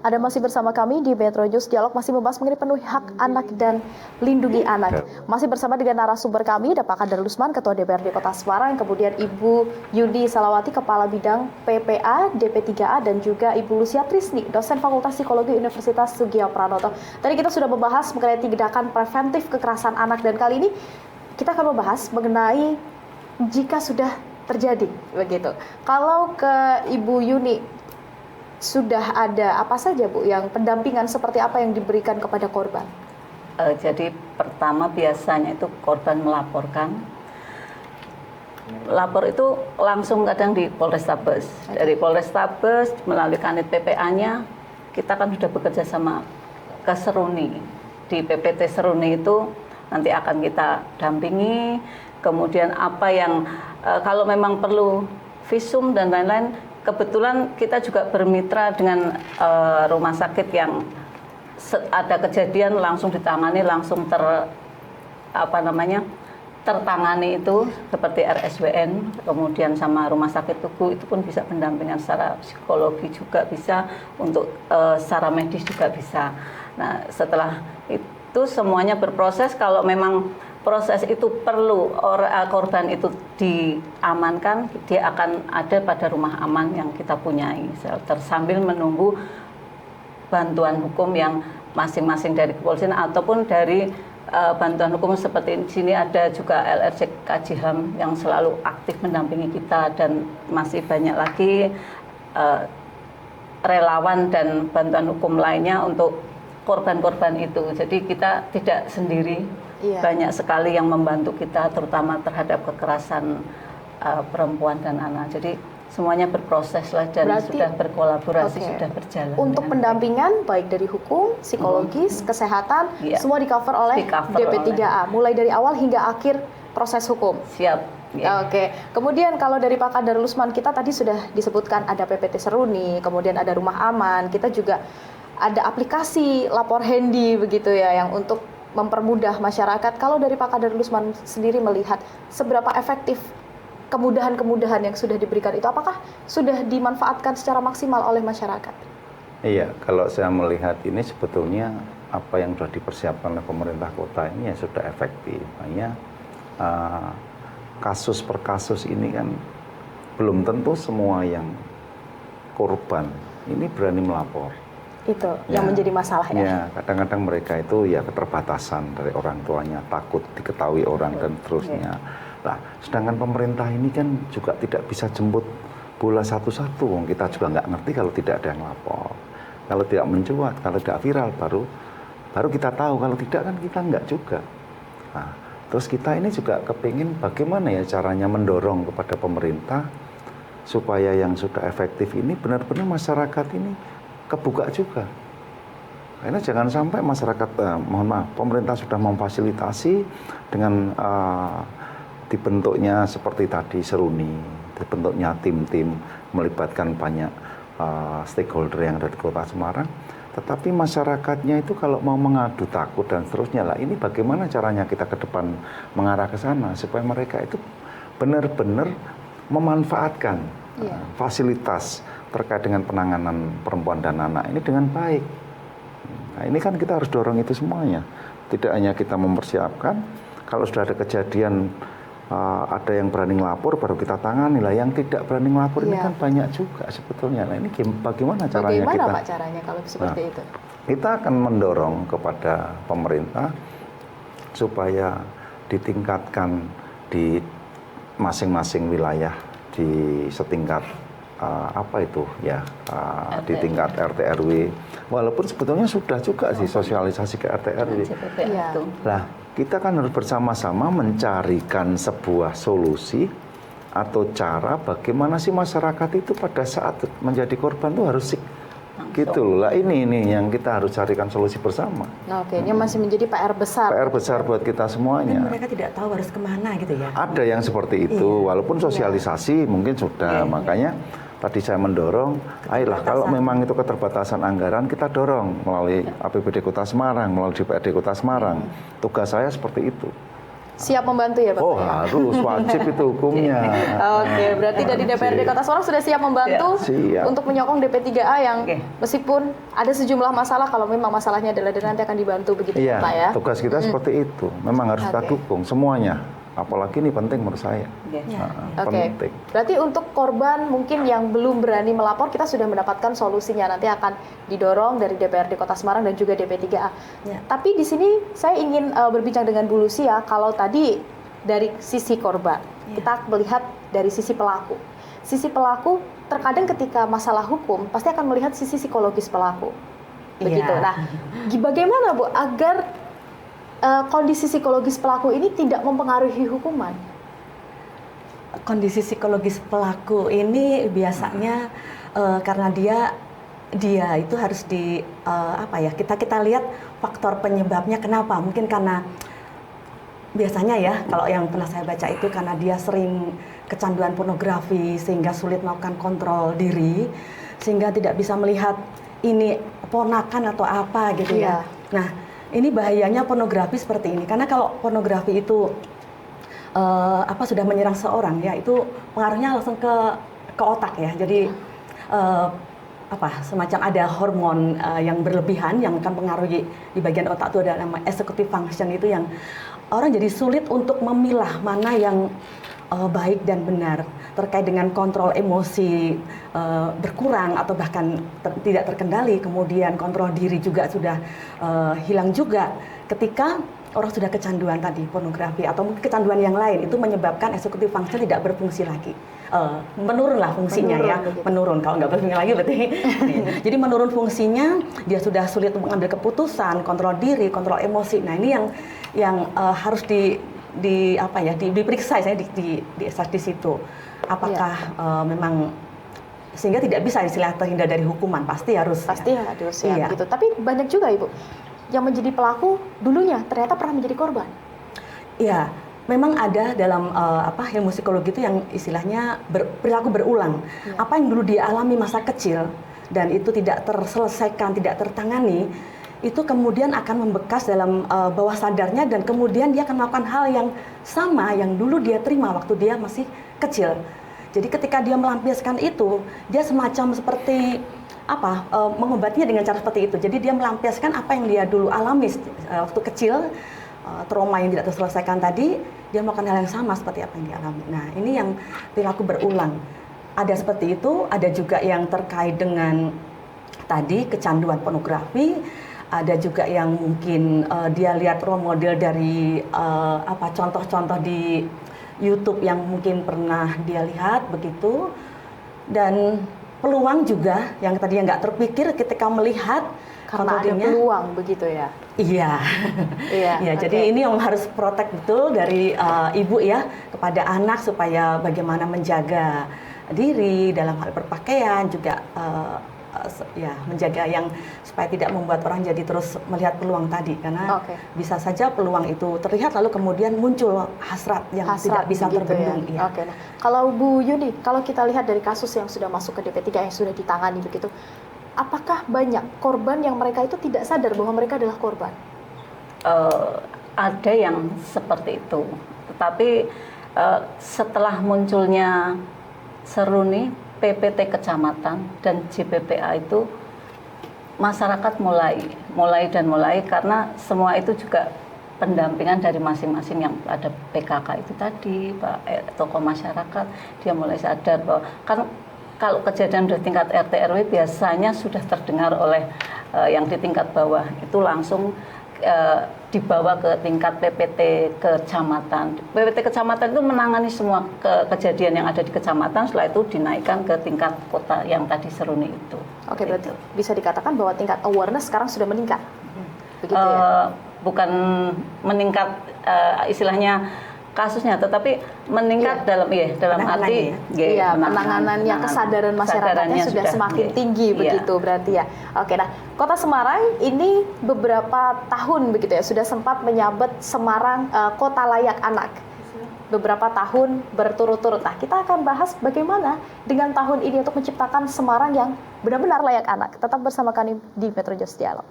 Ada masih bersama kami di Metro News Dialog, masih membahas mengenai penuhi hak anak dan lindungi anak. Masih bersama dengan narasumber kami, ada Pak Kader Lusman, Ketua DPRD Kota Semarang, kemudian Ibu Yudi Salawati, Kepala Bidang PPA DP3A, dan juga Ibu Lucia Trisni, dosen Fakultas Psikologi Universitas Sugio Pranoto. Tadi kita sudah membahas mengenai tindakan preventif kekerasan anak, dan kali ini kita akan membahas mengenai jika sudah terjadi begitu. Kalau ke Ibu Yuni, sudah ada apa saja Bu yang pendampingan seperti apa yang diberikan kepada korban? Jadi pertama biasanya itu korban melaporkan. Lapor itu langsung kadang di Polrestabes. Dari Polrestabes melalui kanit PPA-nya kita kan sudah bekerja sama ke Seruni. Di PPT Seruni itu nanti akan kita dampingi. Kemudian apa yang kalau memang perlu visum dan lain-lain, kebetulan kita juga bermitra dengan rumah sakit yang ada kejadian langsung ditangani, langsung tertangani itu seperti RSWN, kemudian sama rumah sakit Tugu itu pun bisa pendampingan secara psikologi juga bisa, untuk secara medis juga bisa. Nah setelah itu semuanya berproses, kalau memang proses itu perlu korban itu diamankan, dia akan ada pada rumah aman yang kita punyai, sambil menunggu bantuan hukum yang masing-masing dari kepolisian ataupun dari bantuan hukum seperti di sini ada juga LRC Kaji HAM yang selalu aktif mendampingi kita, dan masih banyak lagi relawan dan bantuan hukum lainnya untuk korban-korban itu. Jadi kita tidak sendiri. Iya. Banyak sekali yang membantu kita, terutama terhadap kekerasan perempuan dan anak. Jadi semuanya berproses lah, dan berarti, sudah berkolaborasi, sudah berjalan. Untuk pendampingan baik dari hukum, psikologis, kesehatan, semua di-cover oleh DP3A, mulai dari awal hingga akhir proses hukum. Siap. Ya. Oke. Kemudian kalau dari Pak Kader Lusman, kita tadi sudah disebutkan ada PPT Seruni, kemudian ada Rumah Aman, kita juga ada aplikasi lapor handy begitu ya, yang untuk mempermudah masyarakat. Kalau dari Pak Kader Lusman sendiri melihat seberapa efektif kemudahan-kemudahan yang sudah diberikan itu, apakah sudah dimanfaatkan secara maksimal oleh masyarakat? Iya, kalau saya melihat ini sebetulnya apa yang sudah dipersiapkan oleh pemerintah kota ini ya sudah efektif. Hanya kasus per kasus ini kan belum tentu semua yang korban ini berani melapor. Itu yang menjadi masalah ya? Ya, kadang-kadang mereka itu ya keterbatasan dari orang tuanya, takut diketahui orang dan seterusnya. Nah, sedangkan pemerintah ini kan juga tidak bisa jemput bola satu-satu. Kita juga nggak ngerti kalau tidak ada yang lapor. Kalau tidak mencuat, kalau tidak viral, baru kita tahu. Kalau tidak kan kita nggak juga. Nah, terus kita ini juga kepingin bagaimana ya caranya mendorong kepada pemerintah supaya yang sudah efektif ini benar-benar masyarakat ini kebuka juga. Karena jangan sampai masyarakat, mohon maaf, pemerintah sudah memfasilitasi dengan dibentuknya seperti tadi Seruni, dibentuknya tim-tim melibatkan banyak stakeholder yang ada di Kota Semarang, tetapi masyarakatnya itu kalau mau mengadu takut dan seterusnya lah, ini bagaimana caranya kita ke depan mengarah ke sana supaya mereka itu benar-benar memanfaatkan fasilitas terkait dengan penanganan perempuan dan anak ini dengan baik. Nah, ini kan kita harus dorong itu semuanya. Tidak hanya kita mempersiapkan, kalau sudah ada kejadian ada yang berani ngelapor baru kita tangani lah. Yang tidak berani ngelapor ini kan banyak juga sebetulnya. Nah, ini bagaimana caranya kita? Pak caranya kalau seperti itu? Kita akan mendorong kepada pemerintah supaya ditingkatkan di masing-masing wilayah di setingkat di tingkat RT RW, walaupun sebetulnya sudah juga sih sosialisasi ke RT RW. Nah, kita kan harus bersama-sama mencarikan sebuah solusi atau cara bagaimana sih masyarakat itu pada saat menjadi korban itu harus gitu loh. Lah ini yang kita harus carikan solusi bersama. Nah, oke, ini masih menjadi PR besar. PR besar buat kita semuanya. Dan mereka tidak tahu harus kemana gitu ya. Ada yang seperti itu, walaupun sosialisasi mungkin sudah, makanya tadi saya mendorong, ayolah kalau memang itu keterbatasan anggaran kita dorong melalui APBD Kota Semarang, melalui DPRD Kota Semarang. Tugas saya seperti itu. Siap membantu ya Pak? Oh harus, wajib itu hukumnya. Oke, berarti dari DPRD Kota Semarang sudah siap membantu Siap. untuk menyokong DP3A yang Oke. meskipun ada sejumlah masalah, kalau memang masalahnya adalah dan nanti akan dibantu begitu Iya, Pak ya? tugas kita seperti itu. Memang harus kita Oke. dukung semuanya. Apalagi ini penting menurut saya. Oke. Oke, Penting. berarti untuk korban mungkin yang belum berani melapor, kita sudah mendapatkan solusinya. Nanti akan didorong dari DPRD Kota Semarang dan juga DP3A. Ya. Tapi di sini saya ingin berbincang dengan Bu Lucia. Kalau tadi dari sisi korban, kita melihat dari sisi pelaku. Sisi pelaku terkadang ketika masalah hukum pasti akan melihat sisi psikologis pelaku. Begitu. Iya. Nah, bagaimana Bu agar kondisi psikologis pelaku ini tidak mempengaruhi hukuman? Kondisi psikologis pelaku ini biasanya karena dia itu harus kita lihat faktor penyebabnya kenapa. Mungkin karena biasanya ya, kalau yang pernah saya baca itu karena dia sering kecanduan pornografi sehingga sulit melakukan kontrol diri, sehingga tidak bisa melihat ini ponakan atau apa gitu ya. Nah, ini bahayanya pornografi seperti ini, karena kalau pornografi itu sudah menyerang seorang ya, itu pengaruhnya langsung ke otak ya. Jadi semacam ada hormon yang berlebihan yang akan mempengaruhi di bagian otak itu, ada nama executive function, itu yang orang jadi sulit untuk memilah mana yang baik dan benar, terkait dengan kontrol emosi berkurang atau bahkan tidak terkendali, kemudian kontrol diri juga sudah hilang juga ketika orang sudah kecanduan tadi pornografi atau mungkin kecanduan yang lain, itu menyebabkan executive function tidak berfungsi lagi, menurunlah fungsinya, menurun kalau nggak berfungsi lagi berarti jadi menurun fungsinya, dia sudah sulit mengambil keputusan, kontrol diri, kontrol emosi. Nah ini yang harus diperiksa saya di situ, apakah memang sehingga tidak bisa istilah terhindar dari hukuman, pasti harus ya begitu. Tapi banyak juga Ibu yang menjadi pelaku dulunya ternyata pernah menjadi korban. Iya, memang ada dalam ilmu psikologi itu yang istilahnya perilaku berulang. Apa yang dulu dia alami masa kecil dan itu tidak terselesaikan, tidak tertangani, itu kemudian akan membekas dalam bawah sadarnya, dan kemudian dia akan melakukan hal yang sama yang dulu dia terima waktu dia masih kecil. Jadi ketika dia melampiaskan itu, dia semacam seperti mengobatinya dengan cara seperti itu. Jadi dia melampiaskan apa yang dia dulu alami waktu kecil, trauma yang tidak terselesaikan tadi, dia melakukan hal yang sama seperti apa yang dia alami. Nah, ini yang perilaku berulang. Ada seperti itu, ada juga yang terkait dengan tadi kecanduan pornografi. Ada juga yang mungkin dia lihat role model dari contoh-contoh di YouTube yang mungkin pernah dia lihat begitu, dan peluang juga yang tadinya nggak terpikir ketika melihat karena ada peluang begitu ya. Iya, iya. Jadi ini yang harus protect betul dari ibu ya kepada anak, supaya bagaimana menjaga diri dalam hal berpakaian juga. Menjaga yang supaya tidak membuat orang jadi terus melihat peluang tadi, karena bisa saja peluang itu terlihat lalu kemudian muncul hasrat yang tidak bisa terbendung. Ya. Oke. Nah, kalau Bu Yuni, kalau kita lihat dari kasus yang sudah masuk ke DP3 yang sudah ditangani begitu, apakah banyak korban yang mereka itu tidak sadar bahwa mereka adalah korban? Ada yang seperti itu, tetapi setelah munculnya Seruni, PPT kecamatan dan JPPA itu, masyarakat mulai karena semua itu juga pendampingan dari masing-masing yang ada PKK itu tadi, tokoh masyarakat, dia mulai sadar bahwa kan kalau kejadian di tingkat RT RW biasanya sudah terdengar oleh yang di tingkat bawah, itu langsung dibawa ke tingkat PPT kecamatan. PPT kecamatan itu menangani semua kejadian yang ada di kecamatan, setelah itu dinaikkan ke tingkat kota yang tadi Seruni itu. Oke, berarti bisa dikatakan bahwa tingkat awareness sekarang sudah meningkat. Begitu ya? Bukan meningkat istilahnya kasusnya, tetapi meningkat dalam arti penanganannya, kesadaran masyarakatnya sudah semakin tinggi begitu berarti ya. Oke, nah Kota Semarang ini beberapa tahun begitu ya sudah sempat menyabet Semarang kota layak anak. Beberapa tahun berturut-turut. Nah, kita akan bahas bagaimana dengan tahun ini untuk menciptakan Semarang yang benar-benar layak anak. Tetap bersama kami di Metro Just Dialog.